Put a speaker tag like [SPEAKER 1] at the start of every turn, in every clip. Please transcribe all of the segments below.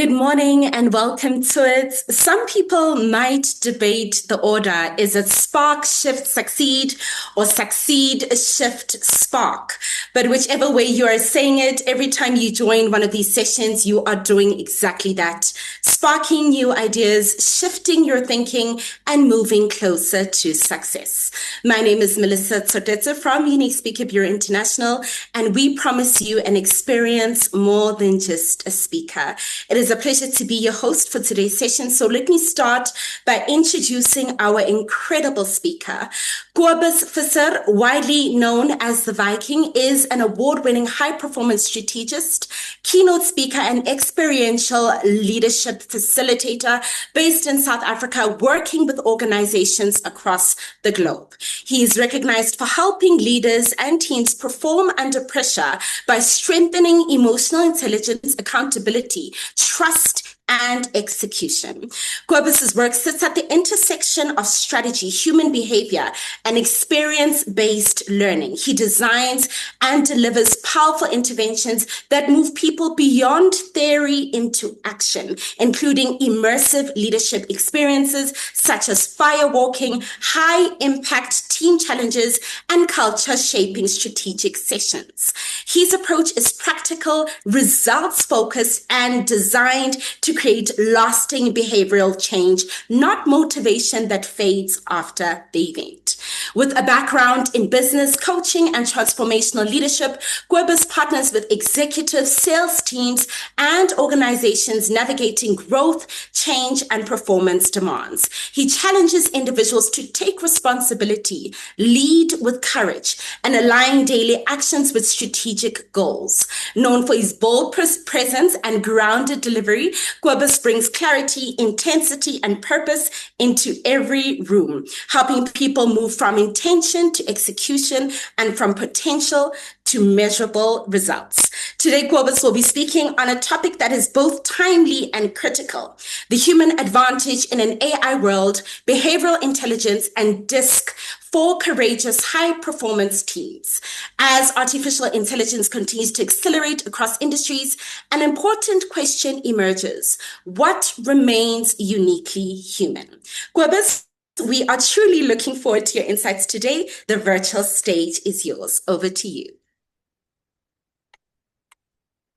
[SPEAKER 1] Good morning and welcome to it. Some people might debate the order. Is it spark, shift, succeed, or succeed, shift, spark? But whichever way you are saying it, every time you join one of these sessions, you are doing exactly that. Sparking new ideas, shifting your thinking, and moving closer to success. My name is Melissa Tsodetsa from Unique Speaker Bureau International, and we promise you an experience more than just a speaker. It is a pleasure to be your host for today's session. So let me start by introducing our incredible speaker. Cobus Visser, widely known as the Viking, is an award-winning high-performance strategist, keynote speaker, and experiential leadership facilitator based in South Africa, working with organizations across the globe. He is recognized for helping leaders and teams perform under pressure by strengthening emotional intelligence, accountability, trust, and execution. Cobus's work sits at the intersection of strategy, human behavior, and experience-based learning. He designs and delivers powerful interventions that move people beyond theory into action, including immersive leadership experiences such as firewalking, high-impact team challenges, and culture-shaping strategic sessions. His approach is practical, results-focused, and designed to create lasting behavioral change, not motivation that fades after the event. With a background in business coaching and transformational leadership, Cobus partners with executive sales teams and organizations navigating growth, change, and performance demands. He challenges individuals to take responsibility, lead with courage, and align daily actions with strategic goals. Known for his bold presence and grounded delivery, Cobus brings clarity, intensity, and purpose into every room, helping people move from intention to execution and from potential to measurable results. Today, Cobus will be speaking on a topic that is both timely and critical: the human advantage in an AI world, behavioral intelligence, and DISC for courageous high-performance teams. As artificial intelligence continues to accelerate across industries, an important question emerges: what remains uniquely human? Cobus, we are truly looking forward to your insights today. The virtual stage is yours. Over to you.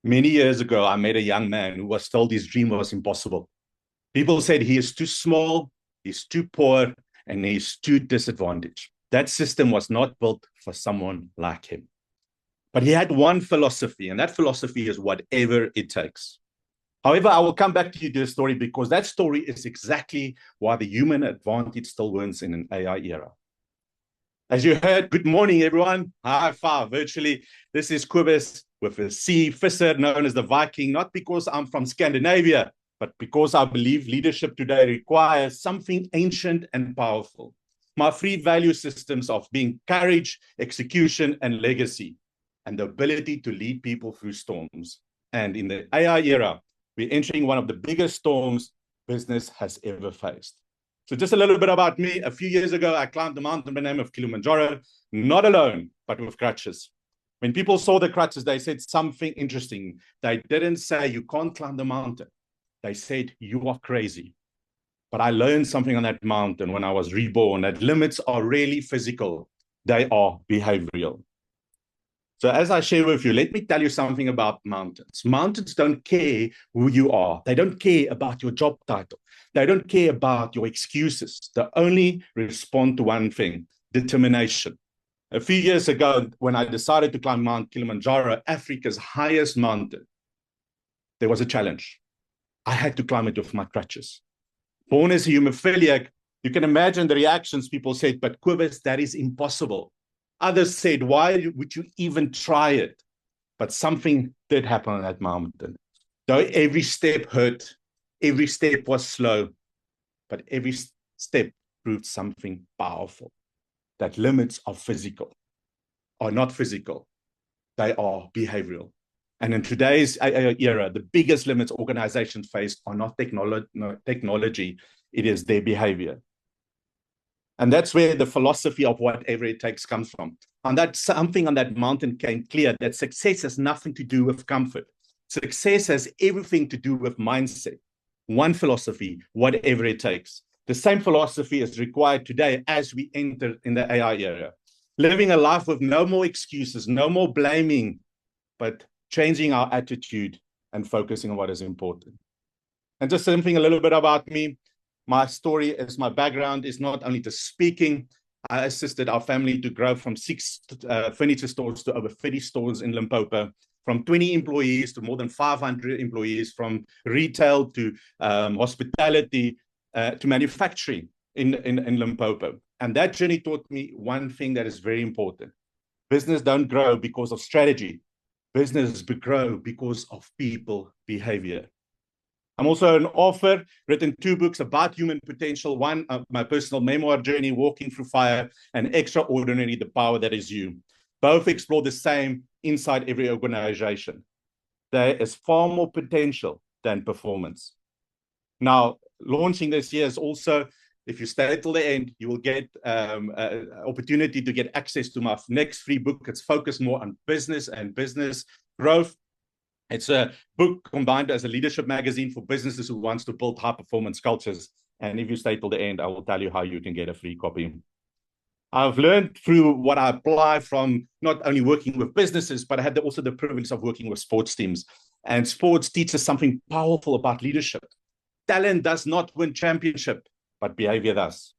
[SPEAKER 2] Many years ago, I met a young man who was told his dream was impossible. People said he is too small, he's too poor, and he's too disadvantaged. That system was not built for someone like him. But he had one philosophy, and that philosophy is whatever it takes. However, I will come back to you to the story because that story is exactly why the human advantage still wins in an AI era. As you heard, good morning, everyone. High five virtually. This is Cobus with a C, Visser, known as the Viking, not because I'm from Scandinavia, but because I believe leadership today requires something ancient and powerful. My three value systems of being courage, execution, and legacy, and the ability to lead people through storms. And in the AI era, we're entering one of the biggest storms business has ever faced. So just a little bit about me. A few years ago, I climbed the mountain by the name of Kilimanjaro, not alone, but with crutches. When people saw the crutches, they said something interesting. They didn't say, you can't climb the mountain. They said, you are crazy. But I learned something on that mountain when I was reborn, that limits are really physical. They are behavioral. So as I share with you, let me tell you something about mountains. Mountains don't care who you are. They don't care about your job title. They don't care about your excuses. They only respond to one thing: determination. A few years ago, when I decided to climb Mount Kilimanjaro, Africa's highest mountain, there was a challenge. I had to climb it with my crutches. Born as a hemophiliac, you can imagine the reactions. People said, but Cobus, that is impossible. Others said, why would you even try it? But something did happen on that mountain. Though every step hurt, every step was slow, but every step proved something powerful. That limits are physical, are not physical. They are behavioral. And in today's era, the biggest limits organizations face are not technology, it is their behavior. And that's where the philosophy of whatever it takes comes from. And that something on that mountain came clear, that success has nothing to do with comfort. Success has everything to do with mindset, one philosophy, whatever it takes. The same philosophy is required today as we enter in the AI era. Living a life with no more excuses, no more blaming, but changing our attitude and focusing on what is important. And just something a little bit about me. My story is my background is not only to speaking. I assisted our family to grow from 6 furniture stores to over 30 stores in Limpopo, from 20 employees to more than 500 employees, from retail to hospitality to manufacturing in Limpopo. And that journey taught me one thing that is very important. Business don't grow because of strategy. Business grow because of people behavior. I'm also an author, written 2 books about human potential. One, my personal memoir journey, Walking Through Fire, and Extraordinary, The Power That Is You. Both explore the same inside every organization. There is far more potential than performance. Now, launching this year is also, if you stay till the end, you will get an opportunity to get access to my next free book. It's focused more on business and business growth. It's a book combined as a leadership magazine for businesses who wants to build high-performance cultures. And if you stay till the end, I will tell you how you can get a free copy. I've learned through what I apply from not only working with businesses, but I had also the privilege of working with sports teams. And sports teaches something powerful about leadership. Talent does not win championship, but behavior does.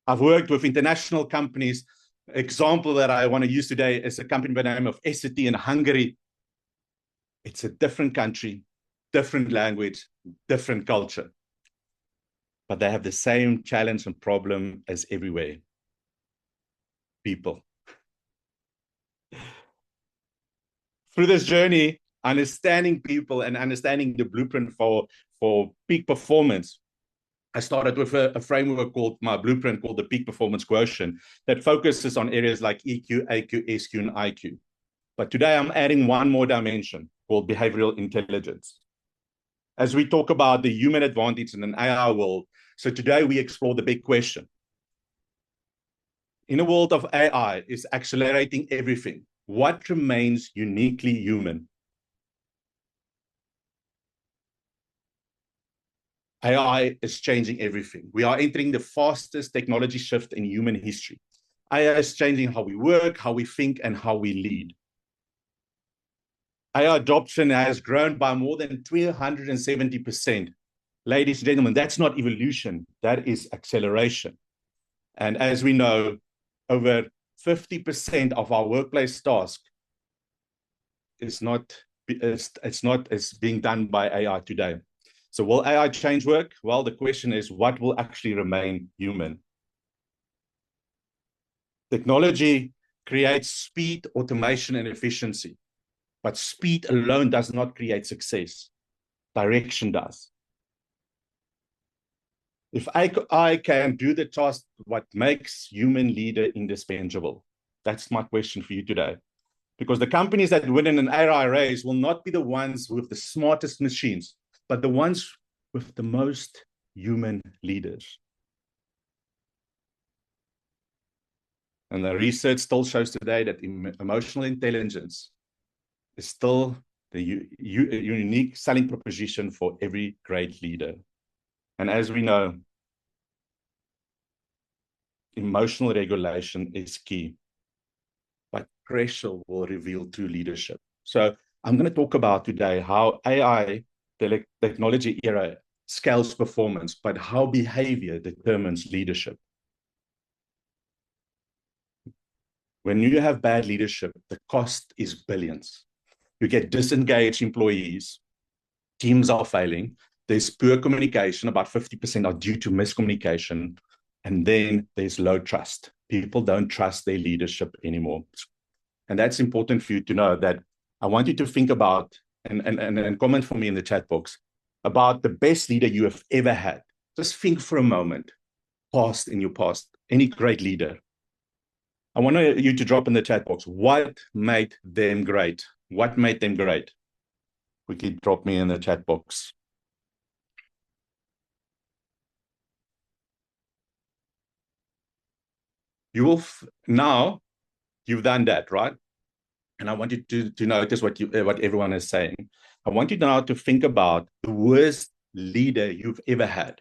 [SPEAKER 2] I've worked with international companies. Example that I want to use today is a company by the name of Essity in Hungary. It's a different country, different language, different culture. But they have the same challenge and problem as everywhere. People. Through this journey, understanding people and understanding the blueprint for peak performance, I started with a framework called my blueprint called the Peak Performance Quotient that focuses on areas like EQ, AQ, SQ, and IQ. But today I'm adding one more dimension called behavioral intelligence. As we talk about the human advantage in an AI world, so today we explore the big question. In a world of AI is accelerating everything, what remains uniquely human? AI is changing everything. We are entering the fastest technology shift in human history. AI is changing how we work, how we think, and how we lead. AI adoption has grown by more than 370%. Ladies and gentlemen, that's not evolution, that is acceleration. And as we know, over 50% of our workplace task is being done by AI today. So will AI change work? Well, the question is, what will actually remain human? Technology creates speed, automation, and efficiency. But speed alone does not create success. Direction does. If I can do the task, what makes human leader indispensable? That's my question for you today. Because the companies that win in an AI race will not be the ones with the smartest machines, but the ones with the most human leaders. And the research still shows today that emotional intelligence is still the unique selling proposition for every great leader. And as we know, emotional regulation is key, but pressure will reveal true leadership. So I'm going to talk about today how AI, the technology era, scales performance, but how behavior determines leadership. When you have bad leadership, the cost is billions. You get disengaged employees, teams are failing, there's poor communication, about 50% are due to miscommunication, and then there's low trust. People don't trust their leadership anymore. And that's important for you to know that I want you to think about and comment for me in the chat box about the best leader you have ever had. Just think for a moment, in your past, any great leader. I want you to drop in the chat box, what made them great? What made them great? Quickly drop me in the chat box. You will now, you've done that, right? and I want you to notice what everyone is saying. I want you now to think about the worst leader you've ever had.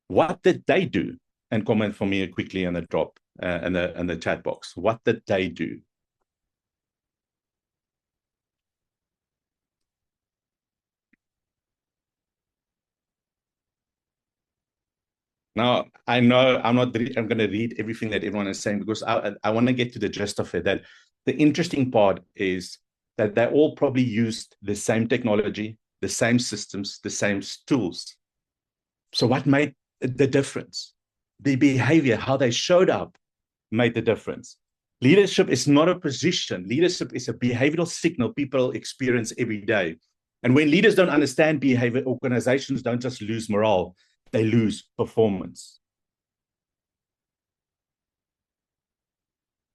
[SPEAKER 2] What did they do? And comment for me quickly in the drop in the chat box. What did they do? Now, I know I'm going to read everything that everyone is saying because I want to get to the gist of it. That the interesting part is that they all probably used the same technology, the same systems, the same tools. So what made the difference? The behavior, how they showed up made the difference. Leadership is not a position. Leadership is a behavioral signal people experience every day. And when leaders don't understand behavior, organizations don't just lose morale, they lose performance.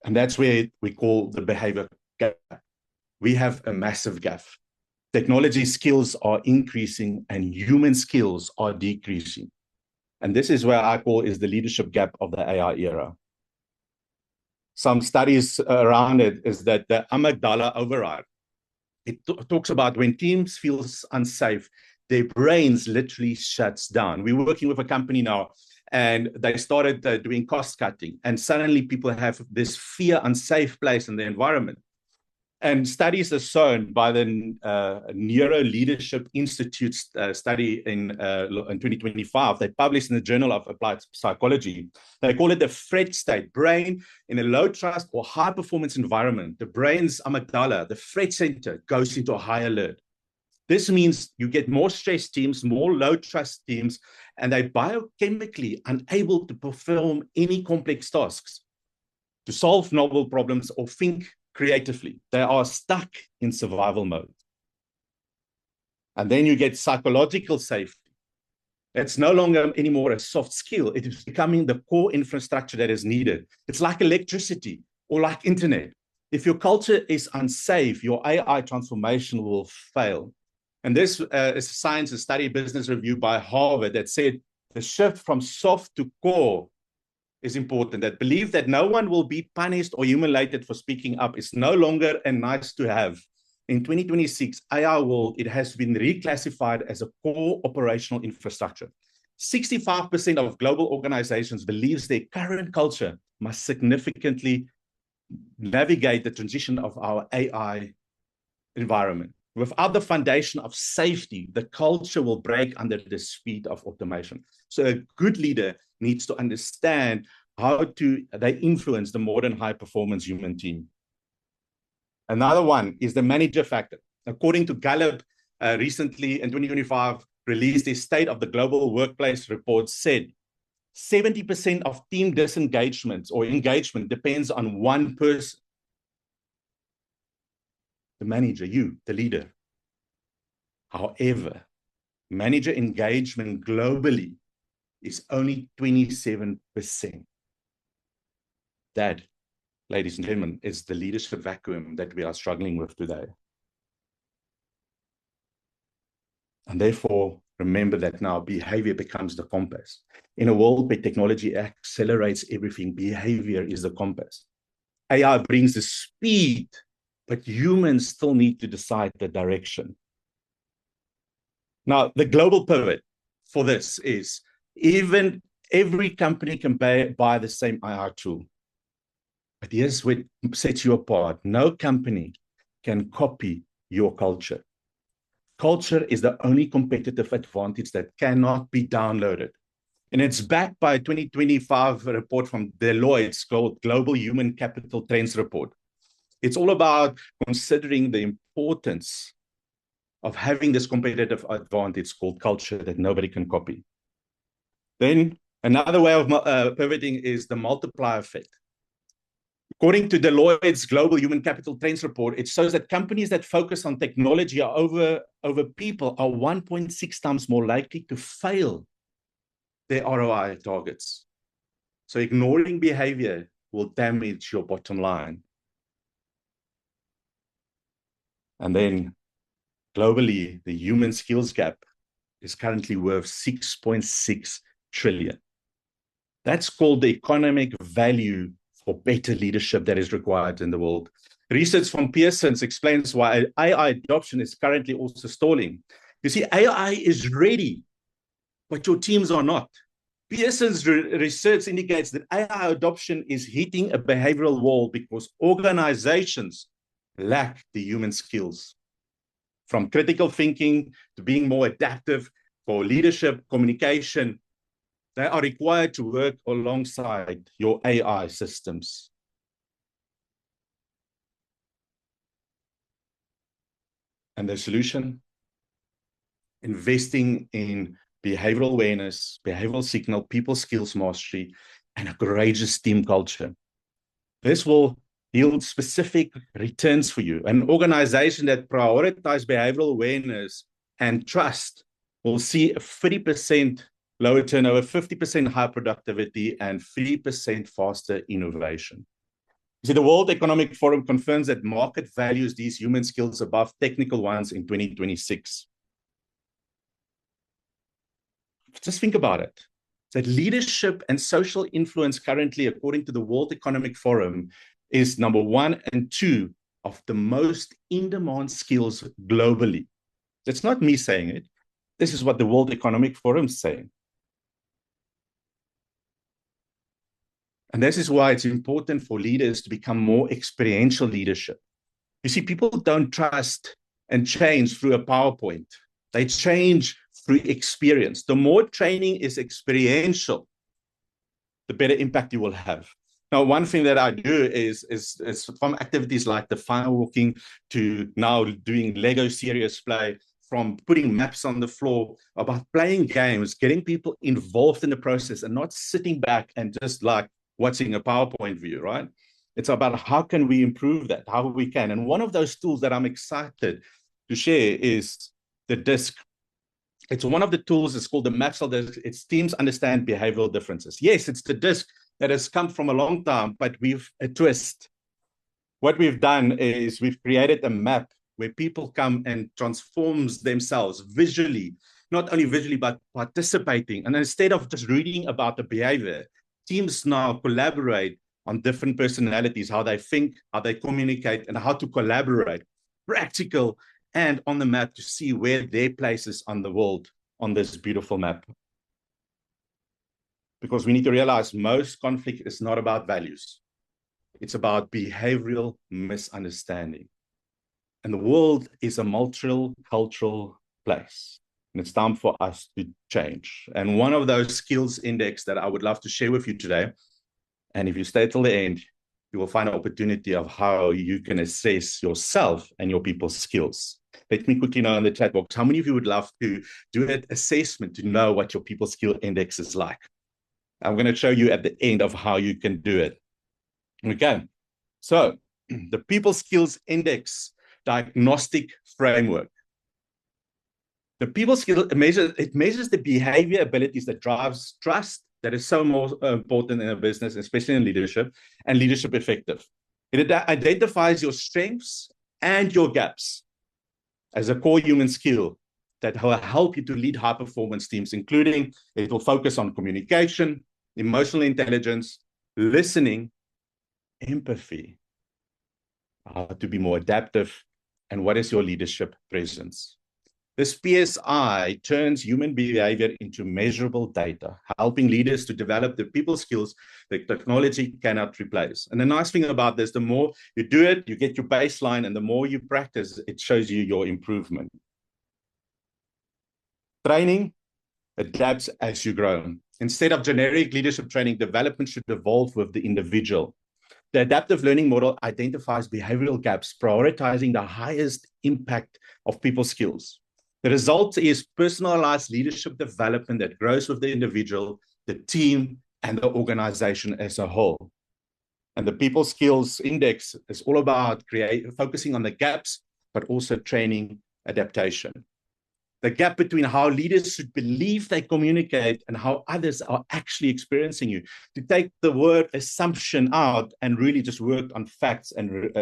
[SPEAKER 2] And that's where we call the behavior gap. We have a massive gap. Technology skills are increasing and human skills are decreasing. And this is where I call is the leadership gap of the AI era. Some studies around it is that the amygdala override, it talks about when teams feel unsafe, their brains literally shuts down. We're working with a company now, and they started doing cost cutting, and suddenly people have this fear, unsafe place in the environment. And studies are shown by the Neuro Leadership Institute study in 2025. They published in the Journal of Applied Psychology. They call it the threat state. Brain in a low trust or high performance environment, the brain's amygdala, the threat center, goes into a high alert. This means you get more stressed teams, more low trust teams, and they're biochemically unable to perform any complex tasks, to solve novel problems or think creatively. They are stuck in survival mode. And then you get psychological safety. It's no longer anymore a soft skill. It is becoming the core infrastructure that is needed. It's like electricity or like internet. If your culture is unsafe, your AI transformation will fail. And this is a science, a study business review by Harvard that said the shift from soft to core is important, that believe that no one will be punished or humiliated for speaking up is no longer a nice to have. In 2026, AI world, it has been reclassified as a core operational infrastructure. 65% of global organizations believes their current culture must significantly navigate the transition of our AI environment. Without the foundation of safety, the culture will break under the speed of automation. So a good leader needs to understand how they influence the modern high-performance human team. Another one is the manager factor. According to Gallup, recently in 2025, released a State of the Global Workplace report, said 70% of team disengagements or engagement depends on one person. The manager, you, the leader. However, manager engagement globally is only 27%. That, ladies and gentlemen, is the leadership vacuum that we are struggling with today. And therefore, remember that now behavior becomes the compass. In a world where technology accelerates everything, behavior is the compass. AI brings the speed, but humans still need to decide the direction. Now, the global pivot for this is even every company can buy the same AI tool. But here's what sets you apart. No company can copy your culture. Culture is the only competitive advantage that cannot be downloaded. And it's backed by a 2025 report from Deloitte's called Global Human Capital Trends Report. It's all about considering the importance of having this competitive advantage called culture that nobody can copy. Then another way of pivoting is the multiplier effect. According to Deloitte's Global Human Capital Trends Report, it shows that companies that focus on technology over people are 1.6 times more likely to fail their ROI targets. So ignoring behavior will damage your bottom line. And then globally, the human skills gap is currently worth 6.6 trillion. That's called the economic value for better leadership that is required in the world. Research from Pearson explains why AI adoption is currently also stalling. You see, AI is ready, but your teams are not. Pearson's research indicates that AI adoption is hitting a behavioral wall because organizations lack the human skills. From critical thinking to being more adaptive, for leadership, communication, they are required to work alongside your AI systems. And the solution? Investing in behavioral awareness, behavioral signal, people skills mastery, and a courageous team culture. This will yield specific returns for you. An organization that prioritizes behavioral awareness and trust will see a 30% lower turnover, 50% higher productivity, and 3% faster innovation. You see, the World Economic Forum confirms that market values these human skills above technical ones in 2026. Just think about it. That leadership and social influence currently, according to the World Economic Forum, is number 1 and 2 of the most in-demand skills globally. That's not me saying it. This is what the World Economic Forum is saying. And this is why it's important for leaders to become more experiential leadership. You see, people don't trust and change through a PowerPoint. They change through experience. The more training is experiential, the better impact you will have. Now, one thing that I do is from activities like the firewalking to now doing Lego serious play, from putting maps on the floor, about playing games, getting people involved in the process and not sitting back and just like watching a PowerPoint view, right? It's about how can we improve that, how we can. And one of those tools that I'm excited to share is the DISC. It's one of the tools. It's called the Maxwell DISC. It's teams understand behavioral differences. Yes, it's the DISC that has come from a long time, but we've a twist. What we've done is we've created a map where people come and transforms themselves visually, not only visually, but participating. And instead of just reading about the behavior, teams now collaborate on different personalities, how they think, how they communicate, and how to collaborate. Practical and on the map to see where their place is on the world on this beautiful map. Because we need to realize most conflict is not about values. It's about behavioral misunderstanding. And the world is a multicultural place. And it's time for us to change. And one of those skills index that I would love to share with you today, and if you stay till the end, you will find an opportunity of how you can assess yourself and your people's skills. Let me quickly know in the chat box, how many of you would love to do an assessment to know what your people skill index is like? I'm going to show you at the end of how you can do it. Okay, so the people skills index diagnostic framework. The people skill measures the behavior abilities that drives trust, that is so more important in a business, especially in leadership, and leadership effective. It identifies your strengths and your gaps as a core human skill that will help you to lead high performance teams, including it will focus on communication, emotional intelligence, listening, empathy, how to be more adaptive, and what is your leadership presence. This PSI turns human behavior into measurable data, helping leaders to develop the people skills that technology cannot replace. And the nice thing about this, the more you do it, you get your baseline, and the more you practice, it shows you your improvement. Training adapts as you grow. Instead of generic leadership training, development should evolve with the individual. The adaptive learning model identifies behavioral gaps, prioritizing the highest impact of people skills. The result is personalized leadership development that grows with the individual, the team, and the organization as a whole. And the people skills index is all about focusing on the gaps, but also training adaptation. The gap between how leaders should believe they communicate and how others are actually experiencing you. To take the word assumption out and really just work on facts and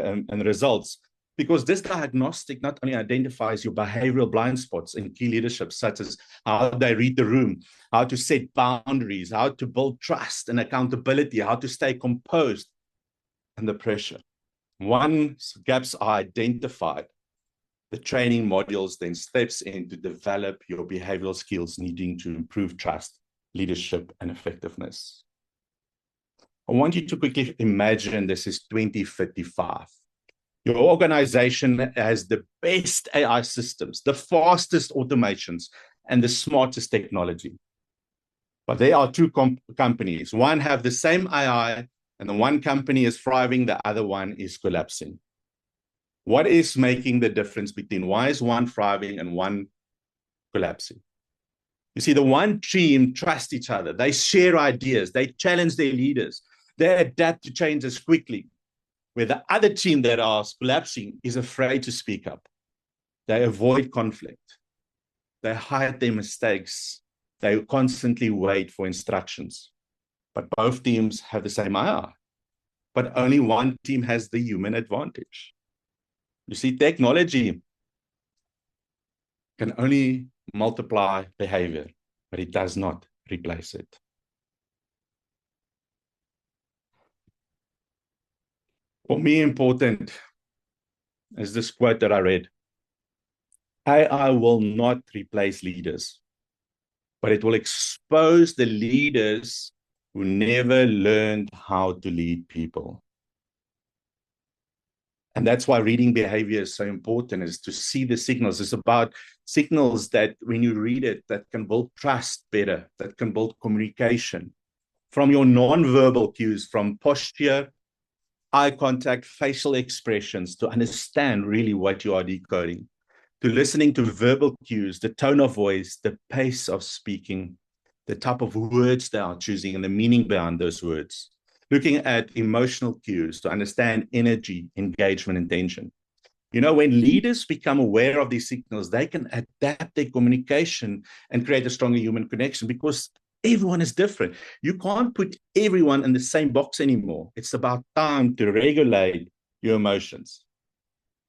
[SPEAKER 2] results. Because this diagnostic not only identifies your behavioral blind spots in key leadership, such as how they read the room, how to set boundaries, how to build trust and accountability, how to stay composed under pressure. Once gaps are identified, the training modules then steps in to develop your behavioral skills needing to improve trust, leadership, and effectiveness. I want you to quickly imagine this is 2055. Your organization has the best AI systems, the fastest automations, and the smartest technology. But there are two companies. One have the same AI, and the one company is thriving, the other one is collapsing. What is making the difference between why is one thriving and one collapsing? You see, the one team trust each other. They share ideas. They challenge their leaders. They adapt to changes quickly. Where the other team that are collapsing is afraid to speak up. They avoid conflict. They hide their mistakes. They constantly wait for instructions. But both teams have the same AI. But only one team has the human advantage. You see, technology can only multiply behavior, but it does not replace it. For me, important is this quote that I read. AI will not replace leaders, but it will expose the leaders who never learned how to lead people. And that's why reading behavior is so important, is to see the signals. It's about signals that when you read it, that can build trust better, that can build communication. From your non-verbal cues, from posture, eye contact, facial expressions, to understand really what you are decoding, to listening to verbal cues, the tone of voice, the pace of speaking, the type of words they are choosing, and the meaning behind those words. Looking at emotional cues to understand energy, engagement, and tension. You know, when leaders become aware of these signals, they can adapt their communication and create a stronger human connection because everyone is different. You can't put everyone in the same box anymore. It's about time to regulate your emotions.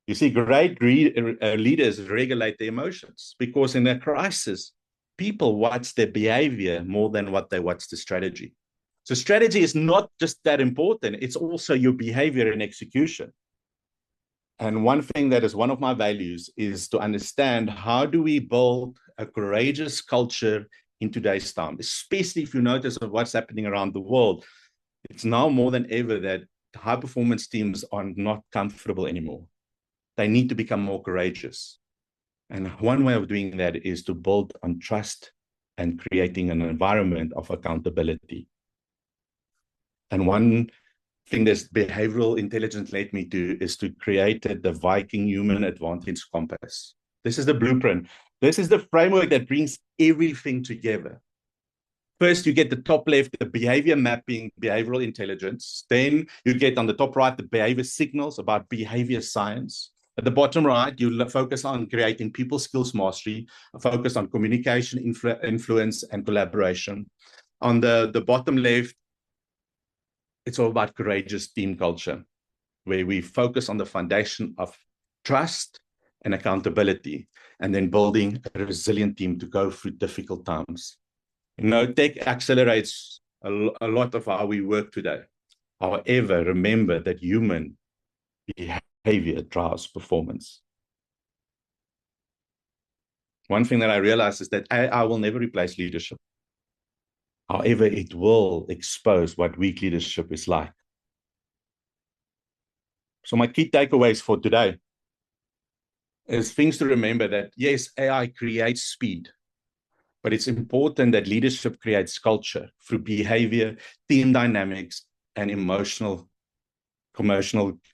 [SPEAKER 2] You see, great leaders regulate their emotions because in a crisis, people watch their behavior more than what they watch the strategy. So strategy is not just that important. It's also your behavior and execution. And one thing that is one of my values is to understand how do we build a courageous culture in today's time, especially if you notice of what's happening around the world. It's now more than ever that high performance teams are not comfortable anymore. They need to become more courageous. And one way of doing that is to build on trust and creating an environment of accountability. And one thing that behavioral intelligence led me to is to create the Viking Human Advantage Compass. This is the blueprint. This is the framework that brings everything together. First, you get the top left, the behavior mapping, behavioral intelligence. Then you get on the top right, the behavior signals about behavior science. At the bottom right, you focus on creating people skills mastery, focus on communication, influence, and collaboration. On the bottom left, it's all about courageous team culture, where we focus on the foundation of trust and accountability, and then building a resilient team to go through difficult times. You know, tech accelerates a lot of how we work today. However, remember that human behavior drives performance. One thing that I realized is that AI will never replace leadership. However, it will expose what weak leadership is like. So my key takeaways for today is things to remember that, yes, AI creates speed, but it's important that leadership creates culture through behavior, team dynamics, and commercial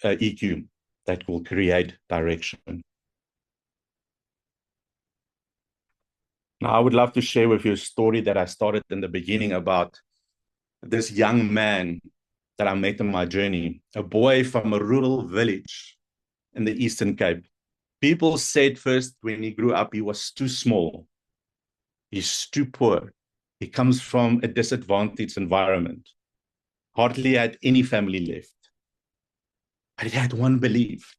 [SPEAKER 2] EQ that will create direction. Now, I would love to share with you a story that I started in the beginning about this young man that I met on my journey, a boy from a rural village in the Eastern Cape. People said first when he grew up, he was too small. He's too poor. He comes from a disadvantaged environment. Hardly had any family left. But he had one belief.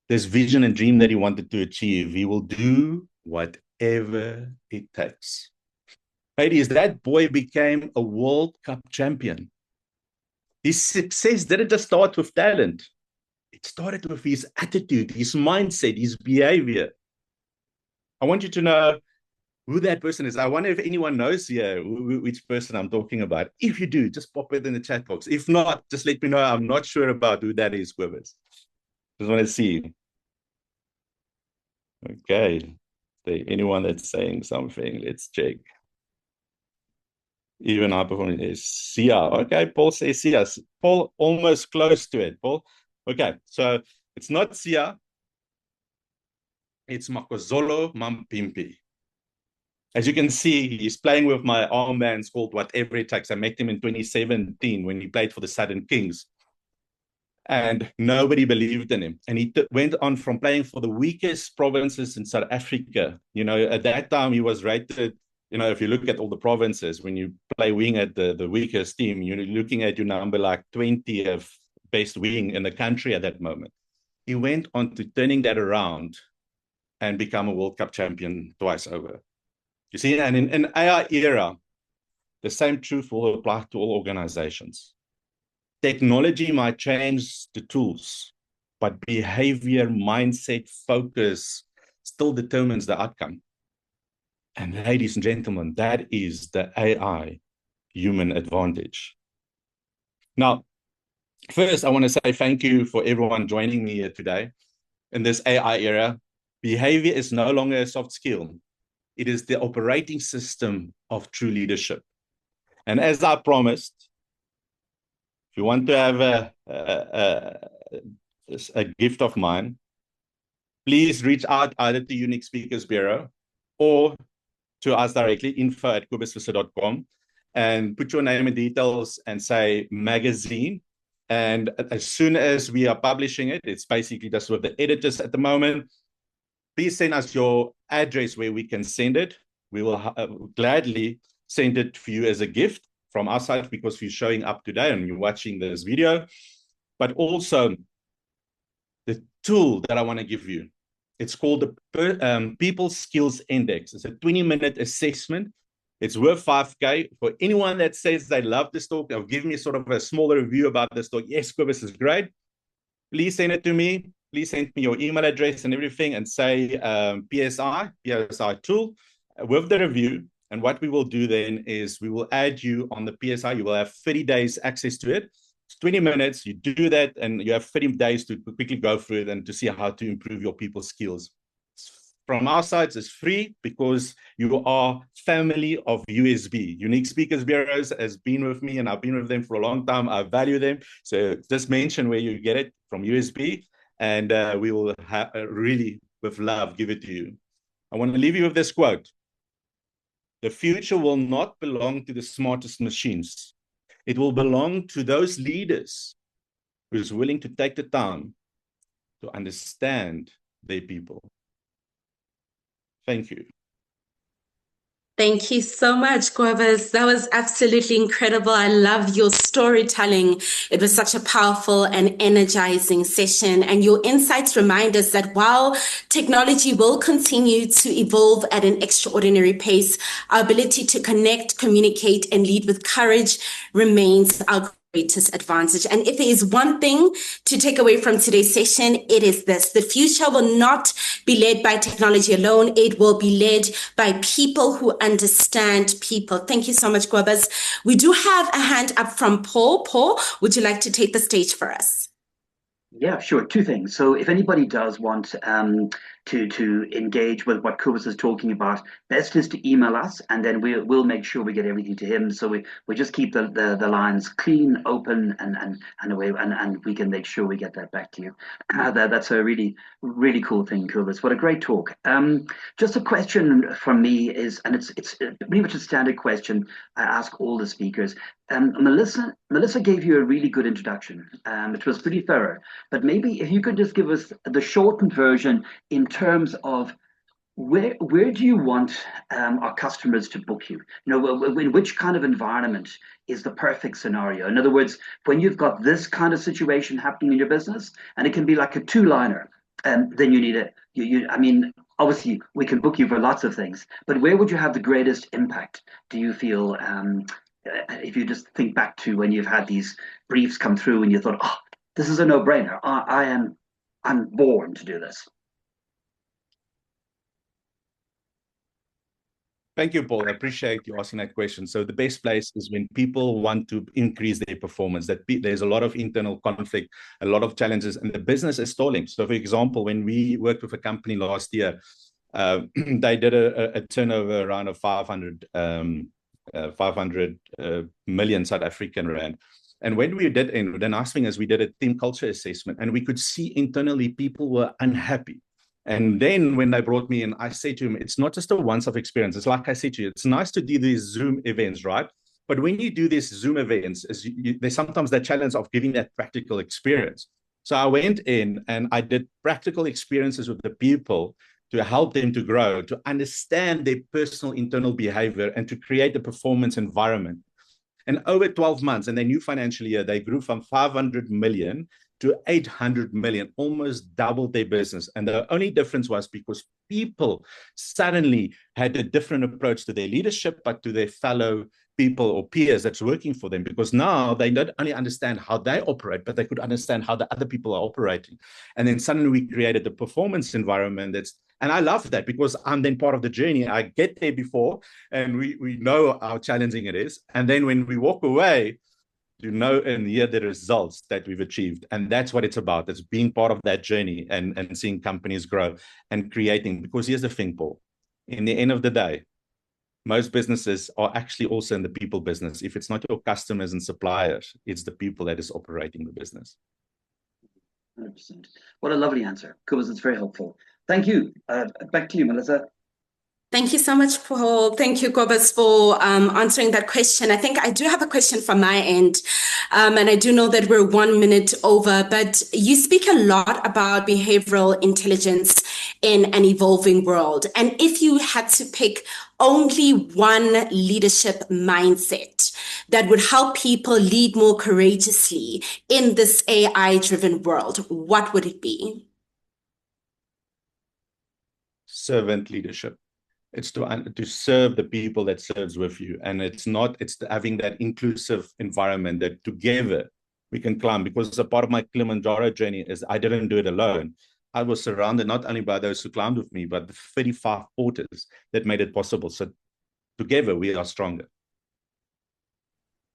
[SPEAKER 2] This vision and dream that he wanted to achieve. He will do whatever it takes. Ladies, that boy became a World Cup champion. His success didn't just start with talent. It started with his attitude, his mindset, his behavior. I want you to know who that person is. I wonder if anyone knows here which person I'm talking about. If you do, just pop it in the chat box. If not, just let me know. I'm not sure about who that is, Cobus. Just want to see. Okay. Anyone that's saying something, let's check. Even high performing is Sia. Okay, Paul says Sia. Paul almost close to it. Paul. Okay, so it's not Sia. It's Makozolo Mampimpi. As you can see, he's playing with my armbands called Whatever It Takes. I met him in 2017 when he played for the Southern Kings. And nobody believed in him. And he went on from playing for the weakest provinces in South Africa. You know, at that time, he was rated, you know, if you look at all the provinces, when you play wing at the weakest team, you're looking at your number like 20th best wing in the country at that moment. He went on to turning that around and become a World Cup champion twice over. You see, and in our era, the same truth will apply to all organizations. Technology might change the tools, but behavior, mindset, focus still determines the outcome. And ladies and gentlemen, that is the AI human advantage. Now, first, I want to say thank you for everyone joining me here today. In this AI era, behavior is no longer a soft skill. It is the operating system of true leadership. And as I promised, if you want to have a gift of mine, please reach out either to Unique Speakers Bureau or to us directly, info@cobusvisser.com, and put your name and details and say magazine. And as soon as we are publishing it, it's basically just with the editors at the moment. Please send us your address where we can send it. We will gladly send it for you as a gift from our side because you're showing up today and you're watching this video. But also, the tool that I want to give you, it's called the People Skills Index. It's a 20-minute assessment. It's worth 5K. For anyone that says they love this talk, or give me sort of a smaller review about this talk, yes, Cobus is great. Please send it to me. Please send me your email address and everything and say PSI tool with the review. And what we will do then is we will add you on the PSI. You will have 30 days access to it. It's 20 minutes. You do that and you have 30 days to quickly go through it and to see how to improve your people skills. From our side, it's free because you are family of USB. Unique Speakers Bureaus has been with me and I've been with them for a long time. I value them. So just mention where you get it from USB and we will really, with love, give it to you. I want to leave you with this quote. The future will not belong to the smartest machines. It will belong to those leaders who's willing to take the time to understand their people. Thank you.
[SPEAKER 1] Thank you so much, Cobus. That was absolutely incredible. I love your storytelling. It was such a powerful and energizing session. And your insights remind us that while technology will continue to evolve at an extraordinary pace, our ability to connect, communicate, and lead with courage remains our greatest advantage. And if there is one thing to take away from today's session, it is this. The future will not be led by technology alone. It will be led by people who understand people. Thank you so much, Cobus. We do have a hand up from Paul. Paul, would you like to take the stage for us?
[SPEAKER 3] Yeah, sure. Two things. So if anybody does want to engage with what Cobus is talking about, best is to email us, and then we'll make sure we get everything to him. So we just keep the lines clean, open, and away, and we can make sure we get that back to you. That's a really cool thing, Cobus. What a great talk. Just a question from me is, and it's pretty much a standard question I ask all the speakers. Melissa gave you a really good introduction. It was pretty thorough. But maybe if you could just give us the shortened version in terms of where do you want our customers to book you? You know, in which kind of environment is the perfect scenario? In other words, when you've got this kind of situation happening in your business, and it can be like a two-liner, then you need I mean, obviously we can book you for lots of things, but where would you have the greatest impact? Do you feel? If you just think back to when you've had these briefs come through and you thought, oh, This is a no-brainer. I'm born to do this.
[SPEAKER 2] Thank you, Paul. I appreciate you asking that question. So the best place is when people want to increase their performance, that there's a lot of internal conflict, a lot of challenges, and the business is stalling. So for example, when we worked with a company last year, they did a turnover around of 500 million South African rand. And when we did, and the nice thing is we did a team culture assessment, and we could see internally people were unhappy. And then when they brought me in, I say to him, it's not just a once-off experience. It's like I said to you, it's nice to do these Zoom events, right? But when you do these Zoom events, there's sometimes that challenge of giving that practical experience. So I went in and I did practical experiences with the people to help them to grow, to understand their personal internal behavior, and to create a performance environment. And over 12 months, in their new financial year, they grew from 500 million to 800 million, almost doubled their business. And the only difference was because people suddenly had a different approach to their leadership, but to their fellow people or peers that's working for them, because now they not only understand how they operate, but they could understand how the other people are operating. And then suddenly we created a performance environment and I love that because I'm then part of the journey. I get there before and we know how challenging it is. And then when we walk away, to know and hear the results that we've achieved. And that's what it's about. It's being part of that journey and seeing companies grow and creating. Because here's the thing, Paul. In the end of the day, most businesses are actually also in the people business. If it's not your customers and suppliers, it's the people that is operating the business.
[SPEAKER 3] 100%. What a lovely answer. Cobus, it's very helpful. Thank you. Back to you, Melissa.
[SPEAKER 1] Thank you so much, Paul. Thank you, Cobus, for answering that question. I think I do have a question from my end, and I do know that we're 1 minute over, but you speak a lot about behavioral intelligence in an evolving world. And if you had to pick only one leadership mindset that would help people lead more courageously in this AI-driven world, what would it be?
[SPEAKER 2] Servant leadership. It's to serve the people that serves with you. And it's having that inclusive environment that together we can climb. Because a part of my Kilimanjaro journey is I didn't do it alone. I was surrounded not only by those who climbed with me, but the 35 porters that made it possible. So together we are stronger.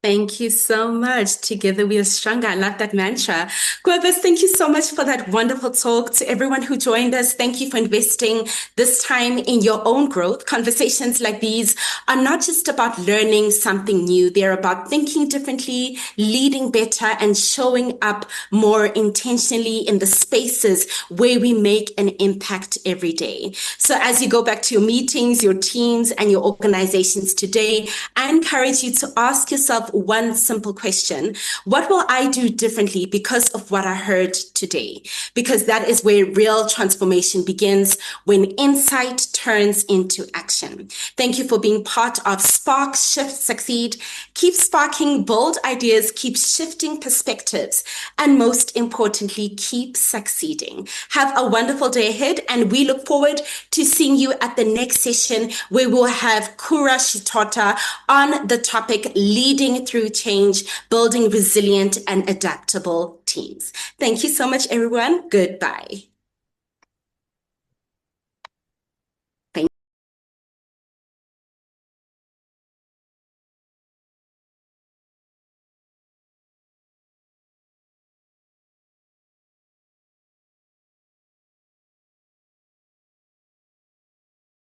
[SPEAKER 1] Thank you so much. Together we are stronger. I love that mantra. Cobus, thank you so much for that wonderful talk. To everyone who joined us, thank you for investing this time in your own growth. Conversations like these are not just about learning something new. They're about thinking differently, leading better, and showing up more intentionally in the spaces where we make an impact every day. So as you go back to your meetings, your teams, and your organizations today, I encourage you to ask yourself one simple question. What will I do differently because of what I heard today? Because that is where real transformation begins, when insight turns into action. Thank you for being part of Spark, Shift, Succeed. Keep sparking bold ideas, keep shifting perspectives, and most importantly, keep succeeding. Have a wonderful day ahead, and we look forward to seeing you at the next session, where we'll have Kura Shitota on the topic leading through change, building resilient and adaptable teams. Thank you so much, everyone. Goodbye.